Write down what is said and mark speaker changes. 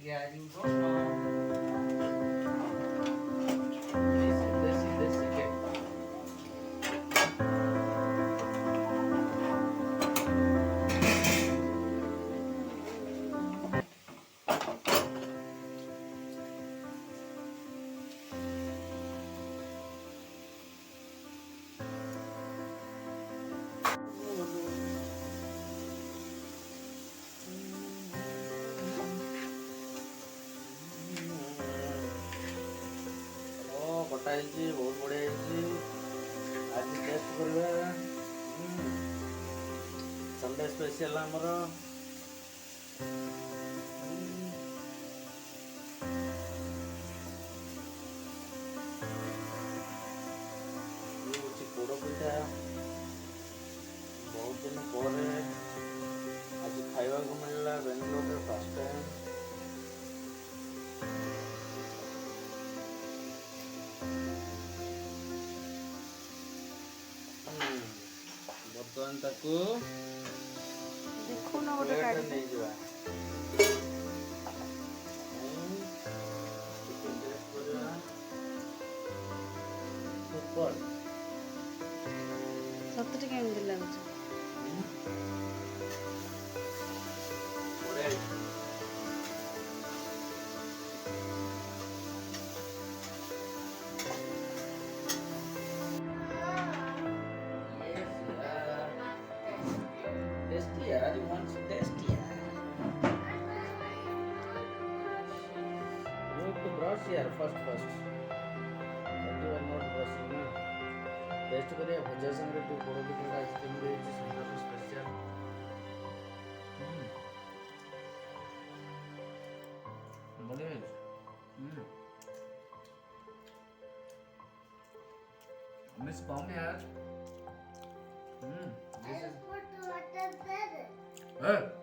Speaker 1: Yeah, you don't know. Desi, get. କଟା ହେଇଛି ବହୁତ ବଢ଼ିଆ ହେଇଛି। ଆଜି ଟେଷ୍ଟ କରିବା ସଣ୍ଡେ ସ୍ପେଶିଆଲ ଆମର। ଇଏ ହେଉଛି ପୋଡ଼ ପିଠା। ବହୁତ ଦିନ ପରେ ଆଜି ଖାଇବାକୁ ମିଳିଲା ବେଙ୍ଗଲୋରରେ ଫାଷ୍ଟ ଟାଇମ୍। ବର୍ତ୍ତମାନ ତାକୁ ପ୍ଲେଟରେ ନେଇଯିବା।
Speaker 2: ସତରେ କେମିତି ଲାଗୁଛି?
Speaker 1: Tasty, yeah. You want some tasty, yeah. You have to brush here first. But you are not brushing, na. Taste करिए भजा संगे टू पोड़ो की तरह आइसक्रीम भी है जिसमें स्पेशल। बढ़िया है। मिस कॉम यार। This is.